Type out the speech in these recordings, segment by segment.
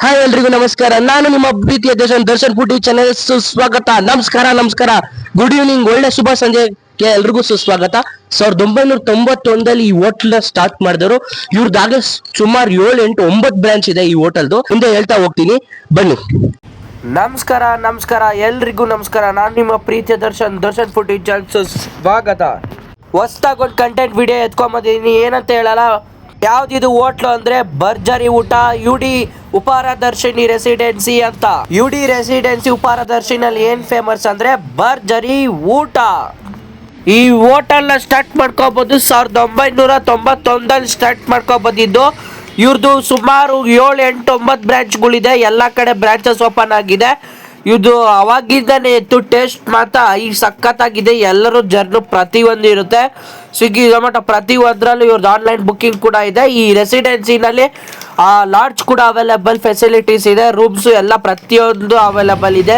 Hi ಎಲ್ರಿಗೂ ನಮಸ್ಕಾರ. ನಾನು ನಿಮ್ಮ ಪ್ರೀತಿಯ ದರ್ಶನ್ ಫುಡ್ ಚಾನೆಲ್ ಸುಸ್ವಾಗತ. ನಮಸ್ಕಾರ. ಗುಡ್ ಈವ್ನಿಂಗ್, ಒಳ್ಳೆ ಶುಭ ಸಂಜೆಗೆ ಎಲ್ರಿಗೂ ಸುಸ್ವಾಗತ. 1991 ಈ ಹೋಟೆಲ್ ಸ್ಟಾರ್ಟ್ ಮಾಡಿದವರು. ಇವ್ರದಾಗೆ ಸುಮಾರು 7-8-9 ಬ್ರಾಂಚ್ ಇದೆ ಈ ಹೋಟೆಲ್ದು. ಮುಂದೆ ಹೇಳ್ತಾ ಹೋಗ್ತೀನಿ, ಬನ್ನಿ. ನಮಸ್ಕಾರ ಎಲ್ರಿಗೂ ನಮಸ್ಕಾರ. ನಾನು ನಿಮ್ಮ ಪ್ರೀತಿಯ ದರ್ಶನ್ ಫುಡ್ ಚಾನೆಲ್ ಸುಸ್ವಾಗತ. ಹೊಸದಾಗಿ ಒಂದು ಕಂಟೆಂಟ್ ವಿಡಿಯೋ ಎತ್ಕೊಂಬಂದಿದ್ದೀನಿ. ಏನಂತ ಹೇಳಲ್ಲ, ಯಾವ್ದಿದು ಹೋಟ್ಲು ಅಂದ್ರೆ ಭರ್ಜರಿ ಊಟ UD ಉಪಹಾರ ದರ್ಶಿನಿ ರೆಸಿಡೆನ್ಸಿ ಅಂತ. UD ರೆಸಿಡೆನ್ಸಿ ಉಪಹಾರ ದರ್ಶಿನಲ್ಲಿ ಏನ್ ಫೇಮಸ್ ಅಂದ್ರೆ ಭರ್ಜರಿ ಊಟ. ಈ ಹೋಟೆಲ್ ನ ಸ್ಟಾರ್ಟ್ ಮಾಡ್ಕೋಬಹುದು 1991 ಸ್ಟಾರ್ಟ್ ಮಾಡ್ಕೋಬಂದಿದ್ದು. ಇವ್ರದ್ದು ಸುಮಾರು 7-8-9 ಬ್ರಾಂಚ್ಗಳಿದೆ. ಎಲ್ಲ ಕಡೆ ಬ್ರಾಂಚಸ್ ಓಪನ್ ಆಗಿದೆ. ಇದು ಅವಾಗಿಂದನೇ ಇತ್ತು. ಟೇಸ್ಟ್ ಮಾತ್ರ ಈಗ ಸಖತ್ತಾಗಿದೆ. ಎಲ್ಲರೂ ಜನರು ಪ್ರತಿಯೊಂದು ಇರುತ್ತೆ. ಸ್ವಿಗ್ಗಿ ಝೊಮ್ಯಾಟೊ ಪ್ರತಿಯೊಂದರಲ್ಲೂ ಇವ್ರದ್ದು ಆನ್ಲೈನ್ ಬುಕ್ಕಿಂಗ್ ಕೂಡ ಇದೆ. ಈ ರೆಸಿಡೆನ್ಸಿನಲ್ಲಿ ಲಾಡ್ಜ್ ಕೂಡ ಅವೈಲೇಬಲ್, ಫೆಸಿಲಿಟೀಸ್ ಇದೆ, ರೂಮ್ಸು ಎಲ್ಲ ಪ್ರತಿಯೊಂದು ಅವೈಲೇಬಲ್ ಇದೆ.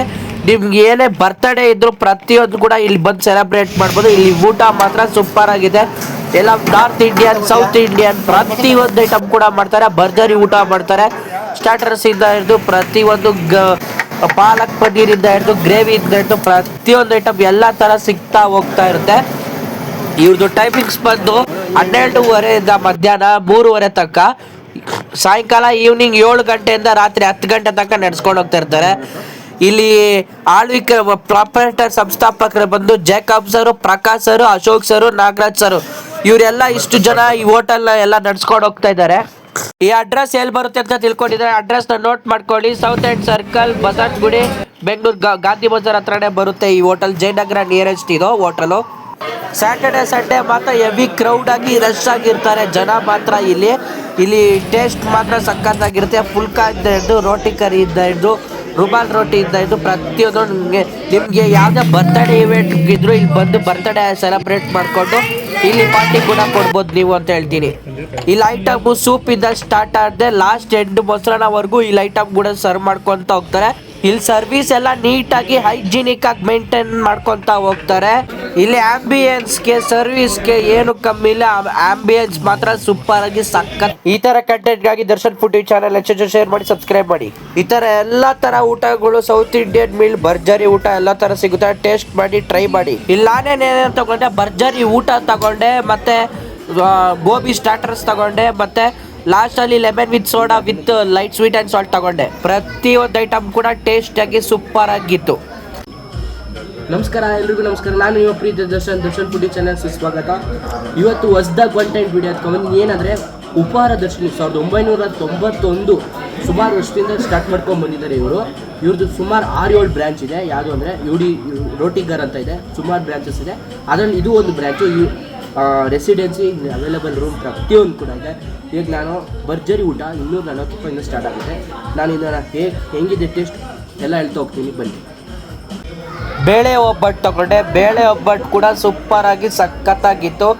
ನಿಮ್ಗೆ ಏನೇ ಬರ್ತಡೇ ಇದ್ರು ಪ್ರತಿಯೊಂದು ಕೂಡ ಇಲ್ಲಿ ಬಂದು ಸೆಲೆಬ್ರೇಟ್ ಮಾಡ್ಬೋದು. ಇಲ್ಲಿ ಊಟ ಮಾತ್ರ ಸೂಪರ್ ಆಗಿದೆ. ಎಲ್ಲ ನಾರ್ತ್ ಇಂಡಿಯನ್, ಸೌತ್ ಇಂಡಿಯನ್ ಪ್ರತಿಯೊಂದು ಐಟಮ್ ಕೂಡ ಮಾಡ್ತಾರೆ. ಭರ್ಜರಿ ಊಟ ಮಾಡ್ತಾರೆ. ಸ್ಟಾರ್ಟರ್ಸ್ ಇಂದ ಹಿಡಿದು ಪ್ರತಿಯೊಂದು ಪಾಲಕ್ ಪನ್ನೀರ್ ಇಂದ ಹಿಡಿದು ಗ್ರೇವಿ ಇಂದ ಹಿಡಿದು ಪ್ರತಿಯೊಂದು ಐಟಮ್ ಎಲ್ಲ ತರ ಸಿಗ್ತಾ ಹೋಗ್ತಾ ಇರುತ್ತೆ. ಇವ್ರದ್ದು ಟೈಮಿಂಗ್ಸ್ ಬಂದು 12:30 ಮಧ್ಯಾಹ್ನ 3:30 ತನಕ. ಸಾಯಂಕಾಲ ಈವ್ನಿಂಗ್ 7 ಗಂಟೆಯಿಂದ ರಾತ್ರಿ 10 ಗಂಟೆ ತನಕ ನಡೆಸ್ಕೊಂಡು ಹೋಗ್ತಾ ಇರ್ತಾರೆ. ಇಲ್ಲಿ ಆಳ್ವಿಕೆ ಪ್ರಾಪರೇಟರ್ ಸಂಸ್ಥಾಪಕರು ಬಂದು Jacob sir, Prakash sir, Ashok sir, Nagaraj sir, ಇವರೆಲ್ಲ ಇಷ್ಟು ಜನ ಈ ಹೋಟೆಲ್ ಎಲ್ಲ ನಡ್ಸ್ಕೊಂಡು ಹೋಗ್ತಾ ಇದ್ದಾರೆ. ಈ ಅಡ್ರೆಸ್ ಎಲ್ಲಿ ಬರುತ್ತೆ ಅಂತ ತಿಳ್ಕೊಂಡಿದ್ದಾರೆ. ಅಡ್ರೆಸ್ ನ ನೋಟ್ ಮಾಡ್ಕೊಳ್ಳಿ. South end circle, Basavanagudi, Bengaluru Gandhi Bazaar ಹತ್ರನೇ ಬರುತ್ತೆ ಈ ಹೋಟೆಲ್. ಜಯನಗರ ನಿಯರೆಸ್ಟ್ ಇದು ಹೋಟೆಲು. ಸ್ಯಾಟರ್ಡೆ ಸಂಡೇ ಮಾತ್ರ ಹೆವಿ ಕ್ರೌಡ್ ಆಗಿ ರಶ್ ಆಗಿರ್ತಾರೆ ಜನ ಮಾತ್ರ. ಇಲ್ಲಿ ಟೇಸ್ಟ್ ಮಾತ್ರ ಸಖತ್ತಾಗಿರುತ್ತೆ. ಫುಲ್ಕಾ ಇಂದ ಹಿಡಿದು ರೋಟಿ ಕರಿ ಇಂದ ಹಿಡಿದು ರುಮಾಲ್ ರೋಟಿ ಇಂದ ಹಿಡಿದು ಪ್ರತಿಯೊಂದು ನಿಮ್ಗೆ ಯಾವುದೇ ಬರ್ತಡೇ ಇವೆಂಟ್ ಇದ್ರು ಇಲ್ಲಿ ಬಂದು ಬರ್ತಡೇ ಸೆಲೆಬ್ರೇಟ್ ಮಾಡಿಕೊಂಡು ಇಲ್ಲಿ ಪಾರ್ಟಿ ಕೂಡ ಕೊಡ್ಬೋದು ನೀವು ಅಂತ ಹೇಳ್ತೀನಿ. ಇಲ್ಲಿ ಐಟಮ್ ಸೂಪ್ ಇಂದ ಸ್ಟಾರ್ಟ್ ಆದ್ರೆ ಲಾಸ್ಟ್ ಎಂಡ್ ಮೊಸರನ್ನವರೆಗೂ ಇಲ್ಲಿ ಐಟಮ್ ಕೂಡ ಸರ್ವ್ ಮಾಡ್ಕೊಂತ ಹೋಗ್ತಾರೆ. ಇಲ್ಲಿ ಸರ್ವಿಸ್ ಎಲ್ಲ ನೀಟಾಗಿ ಹೈಜಿನಿಕ್ ಆಗಿ ಮೇಂಟೈನ್ ಮಾಡ್ಕೊಂತ ಹೋಗ್ತಾರೆ. ಇಲ್ಲಿ ಆಂಬಿಯನ್ಸ್ಗೆ ಸರ್ವಿಸ್ಗೆ ಏನು ಕಮ್ಮಿ ಇಲ್ಲ. ಆಂಬಿಯನ್ಸ್ ಮಾತ್ರ ಸೂಪರ್ ಆಗಿ ಸಖತ್. ಈ ತರ ಕಂಟೆಂಟ್ ಗಾಗಿ ದರ್ಶನ್ ಫುಡ್ ಚಾನೆಲ್ ಹೆಚ್ಚು ಶೇರ್ ಮಾಡಿ, ಸಬ್ಸ್ಕ್ರೈಬ್ ಮಾಡಿ. ಈ ತರ ಎಲ್ಲಾ ತರ ಊಟಗಳು, ಸೌತ್ ಇಂಡಿಯನ್ ಮೀಲ್, ಭರ್ಜರಿ ಊಟ ಎಲ್ಲ ತರ ಸಿಗುತ್ತೆ. ಟೇಸ್ಟ್ ಮಾಡಿ, ಟ್ರೈ ಮಾಡಿ. ಇಲ್ಲಿ ನಾನೇನೇನು ತಗೊಂಡೆ, ಭರ್ಜರಿ ಊಟ ತಗೊಂಡೆ, ಮತ್ತೆ ಗೋಬಿ ಸ್ಟಾರ್ಟರ್ಸ್ ತಗೊಂಡೆ, ಮತ್ತೆ ಲಾಸ್ಟ್ ಅಲ್ಲಿ lemon with soda with light sweet and salt ತಗೊಂಡೆ. ಪ್ರತಿಯೊಂದು ಐಟಮ್ ಕೂಡ ಟೇಸ್ಟ್ ಆಗಿ ಸೂಪರ್ ಆಗಿತ್ತು. ನಮಸ್ಕಾರ ಎಲ್ರಿಗೂ ನಮಸ್ಕಾರ. ನಾನು ನಿಮ್ಮ ಪ್ರೀತಿ ದರ್ಶನ್ ಫುಡ್ ಚಾನೆಲ್ ಸುಸ್ವಾಗತ. ಇವತ್ತು ಹೊಸದಾಗಿ ಕಂಟೆಂಟ್ ವಿಡಿಯೋ ಎತ್ಕೊಂಡು ಏನಂದರೆ ಉಪಹಾರ ದರ್ಶಿನಿ 1991 ಸುಮಾರು ವರ್ಷದಿಂದ ಸ್ಟಾರ್ಟ್ ಮಾಡ್ಕೊಂಡು ಬಂದಿದ್ದಾರೆ ಇವರು. ಇವ್ರದ್ದು ಸುಮಾರು 6-7 ಬ್ರಾಂಚ್ ಇದೆ. ಯಾವುದು ಅಂದರೆ UD ರೋಟಿಗರ್ ಅಂತ ಇದೆ. ಸುಮಾರು ಬ್ರಾಂಚಸ್ ಇದೆ. ಅದರಲ್ಲಿ ಇದು ಒಂದು ಬ್ರಾಂಚು. ರೆಸಿಡೆನ್ಸಿ ಅವೈಲೇಬಲ್ ರೂಮ್ ಪ್ರತಿಯೊಂದು ಕೂಡ ಇದೆ. ಈಗ ನಾನು ಭರ್ಜರಿ ಊಟ 240 ರೂಪಾಯಿಂದ ಸ್ಟಾರ್ಟ್ ಆಗುತ್ತೆ. ನಾನು ಇದನ್ನು ಹೆಂಗಿದೆ ಟೇಸ್ಟ್ ಎಲ್ಲ ಹೇಳ್ತಾ ಹೋಗ್ತೀನಿ, ಬನ್ನಿ. ಬೇಳೆ ಒಬ್ಬಟ್ಟು ತಗೊಂಡೆ. ಬೇಳೆ ಒಬ್ಬಟ್ಟು ಕೂಡ ಸೂಪರ್ ಆಗಿ ಸಖತ್ತಾಗಿತ್ತು.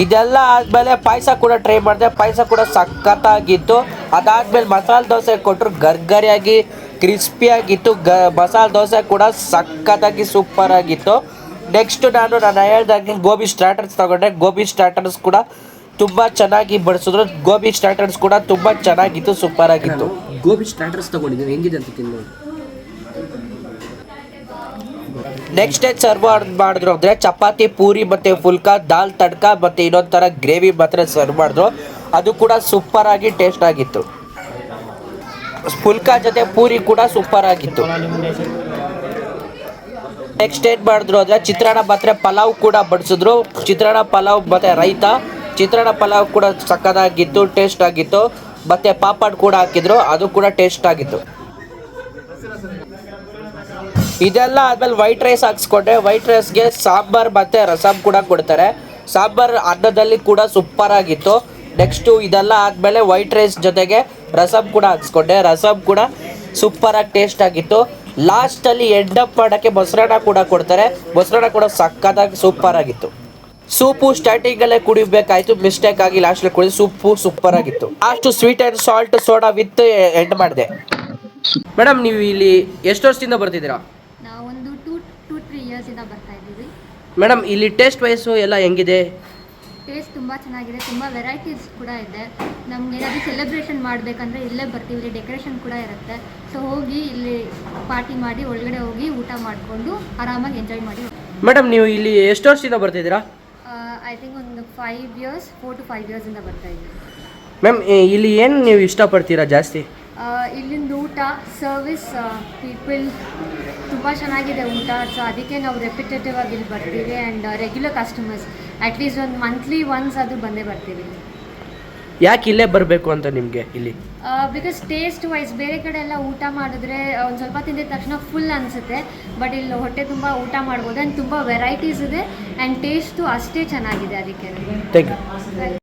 ಇದೆಲ್ಲ ಆದಮೇಲೆ ಪಾಯಸ ಕೂಡ ಟ್ರೈ ಮಾಡಿದೆ. ಪಾಯಸ ಕೂಡ ಸಖತ್ತಾಗಿತ್ತು. ಅದಾದಮೇಲೆ ಮಸಾಲೆ ದೋಸೆ ಕೊಟ್ಟರು. ಗರ್ಗರಿಯಾಗಿ ಕ್ರಿಸ್ಪಿಯಾಗಿತ್ತು. ಮಸಾಲೆ ದೋಸೆ ಕೂಡ ಸಖತ್ತಾಗಿ ಸೂಪರ್ ಆಗಿತ್ತು. ನೆಕ್ಸ್ಟ್ ನಾನು ಹೇಳ್ದಾಗೆ ಗೋಬಿ ಸ್ಟಾರ್ಟರ್ಸ್ ತಗೊಂಡೆ. ಗೋಬಿ ಸ್ಟಾರ್ಟರ್ಸ್ ಕೂಡ ತುಂಬ ಚೆನ್ನಾಗಿ ಬಡಿಸಿದ್ರು. ಗೋಬಿ ಸ್ಟಾರ್ಟರ್ಸ್ ಕೂಡ ತುಂಬ ಚೆನ್ನಾಗಿತ್ತು, ಸೂಪರ್ ಆಗಿತ್ತು. ಗೋಬಿ ಸ್ಟಾರ್ಟರ್ಸ್ ತಗೊಂಡಿದ್ದೀನಿ, ಹೆಂಗಿದೆ ಅಂತ ತಿನ್ನೋದು. ನೆಕ್ಸ್ಟ್ ಏನು ಸರ್ವ್ ಮಾಡಿದ್ರು ಅಂದರೆ ಚಪಾತಿ, ಪೂರಿ ಮತ್ತು ಫುಲ್ಕಾ, ದಾಲ್ ತಡ್ಕ ಮತ್ತು ಇನ್ನೊಂದು ಥರ ಗ್ರೇವಿ ಮಾತ್ರ ಸರ್ವ್ ಮಾಡಿದ್ರು. ಅದು ಕೂಡ ಸೂಪರ್ ಆಗಿ ಟೇಸ್ಟ್ ಆಗಿತ್ತು. ಫುಲ್ಕಾ ಜೊತೆ ಪೂರಿ ಕೂಡ ಸೂಪರ್ ಆಗಿತ್ತು. ನೆಕ್ಸ್ಟ್ ಏನು ಮಾಡಿದ್ರು ಅಂದರೆ ಚಿತ್ರಾನ್ನ ಮತ್ತು ಪಲಾವ್ ಕೂಡ ಬಡಿಸಿದ್ರು. ಚಿತ್ರಾನ್ನ, ಪಲಾವ್ ಮತ್ತು ರೈತ. ಚಿತ್ರಾನ್ನ ಪಲಾವ್ ಕೂಡ ಸಕ್ಕತ್ತಾಗಿತ್ತು, ಟೇಸ್ಟ್ ಆಗಿತ್ತು. ಮತ್ತು ಪಾಪಡ್ ಕೂಡ ಹಾಕಿದ್ರು, ಅದು ಕೂಡ ಟೇಸ್ಟ್ ಆಗಿತ್ತು. ಇದೆಲ್ಲ ಆದಮೇಲೆ ವೈಟ್ ರೈಸ್ ಹಾಕ್ಸ್ಕೊಂಡೆ. ವೈಟ್ ರೈಸ್ಗೆ ಸಾಂಬಾರ್ ಮತ್ತು ರಸಮ್ ಕೂಡ ಕೊಡ್ತಾರೆ. ಸಾಂಬಾರ್ ಅನ್ನದಲ್ಲಿ ಕೂಡ ಸೂಪರ್ ಆಗಿತ್ತು. ನೆಕ್ಸ್ಟು ಇದೆಲ್ಲ ಆದಮೇಲೆ ವೈಟ್ ರೈಸ್ ಜೊತೆಗೆ ರಸಮ್ ಕೂಡ ಹಾಕ್ಸ್ಕೊಂಡೆ. ರಸಮ್ ಕೂಡ ಸೂಪರಾಗಿ ಟೇಸ್ಟ್ ಆಗಿತ್ತು. ಲಾಸ್ಟಲ್ಲಿ ಎಂಡಪ್ ಮಾಡೋಕ್ಕೆ ಮೊಸರನ್ನ ಕೂಡ ಕೊಡ್ತಾರೆ. ಮೊಸರನ್ನ ಕೂಡ ಸಕ್ಕತ್ತಾಗಿ ಸೂಪರ್ ಆಗಿತ್ತು. ಸೂಪು ಸ್ಟಾರ್ಟಿಂಗಲ್ಲೇ ಕುಡಿಬೇಕಾಯ್ತು, ಮಿಸ್ಟೇಕ್ ಆಗಿ ಲಾಸ್ಟಲ್ಲಿ ಕುಡಿದು ಸೂಪು ಸೂಪರ್ ಆಗಿತ್ತು. Last sweet and salt soda with end ಮಾಡಿದೆ. ಮೇಡಮ್, ನೀವು ಇಲ್ಲಿ ಎಷ್ಟು ವರ್ಷದಿಂದ ಬರ್ತಿದ್ದೀರಾ? ನಾವೊಂದು 2-3 ಇಯರ್ಸಿಂದ ಬರ್ತಾ ಇದ್ದೀವಿ. ಮೇಡಮ್, ಇಲ್ಲಿ ಟೇಸ್ಟ್ ವೈಸು ಎಲ್ಲ ಹೆಂಗಿದೆ? ಟೇಸ್ಟ್ ತುಂಬ ಚೆನ್ನಾಗಿದೆ, ತುಂಬ ವೆರೈಟೀಸ್ ಕೂಡ ಇದೆ. ನಮ್ಗೆ ಏನಾದರೂ ಸೆಲೆಬ್ರೇಷನ್ ಮಾಡಬೇಕಂದ್ರೆ ಇಲ್ಲೇ ಬರ್ತೀವಿ, ಇಲ್ಲಿ ಡೆಕೋರೇಷನ್ ಕೂಡ ಇರುತ್ತೆ. ಸೊ ಹೋಗಿ ಇಲ್ಲಿ ಪಾರ್ಟಿ ಮಾಡಿ ಒಳಗಡೆ ಹೋಗಿ ಊಟ ಮಾಡಿಕೊಂಡು ಆರಾಮಾಗಿ ಎಂಜಾಯ್ ಮಾಡಿ. ಮೇಡಮ್ ನೀವು ಇಲ್ಲಿ ಎಷ್ಟು ವರ್ಷದಿಂದ ಬರ್ತಿದ್ದೀರಾ? ಐ ಥಿಂಕ್ ಒಂದು 4 to 5 ಇಯರ್ಸಿಂದ ಬರ್ತಾ ಇದ್ದೀವಿ. ಮ್ಯಾಮ್ ಇಲ್ಲಿ ಏನು ನೀವು ಇಷ್ಟಪಡ್ತೀರಾ ಜಾಸ್ತಿ? ಇಲ್ಲಿಂದ ಊಟ, ಸರ್ವಿಸ್, ಪೀಪಲ್ ತುಂಬ ಚೆನ್ನಾಗಿದೆ ಊಟ. ಸೊ ಅದಕ್ಕೆ ನಾವು ರೆಪಿಟೇಟಿವ್ ಆಗಿ ಇಲ್ಲಿ ಬರ್ತೀವಿ. ಆ್ಯಂಡ್ ರೆಗ್ಯುಲರ್ ಕಸ್ಟಮರ್ಸ್ ಅಟ್ಲೀಸ್ಟ್ ಒಂದು ಮಂತ್ಲಿ ಒನ್ಸ್ ಅದು ಬಂದೇ ಬರ್ತೀವಿ. ಯಾಕೆ ಇಲ್ಲೇ ಬರಬೇಕು ಅಂತ ನಿಮಗೆ ಇಲ್ಲಿ? ಬಿಕಾಸ್ ಟೇಸ್ಟ್ ವೈಸ್ ಬೇರೆ ಕಡೆ ಎಲ್ಲ ಊಟ ಮಾಡಿದ್ರೆ ಒಂದು ಸ್ವಲ್ಪ ತಿಂದಿದ ತಕ್ಷಣ ಫುಲ್ ಅನಿಸುತ್ತೆ. ಬಟ್ ಇಲ್ಲಿ ಹೊಟ್ಟೆ ತುಂಬ ಊಟ ಮಾಡ್ಬೋದು. ಆ್ಯಂಡ್ ತುಂಬ ವೆರೈಟೀಸ್ ಇದೆ ಆ್ಯಂಡ್ ಟೇಸ್ಟು ಅಷ್ಟೇ ಚೆನ್ನಾಗಿದೆ. ಅದಕ್ಕೆ ಥ್ಯಾಂಕ್ ಯು.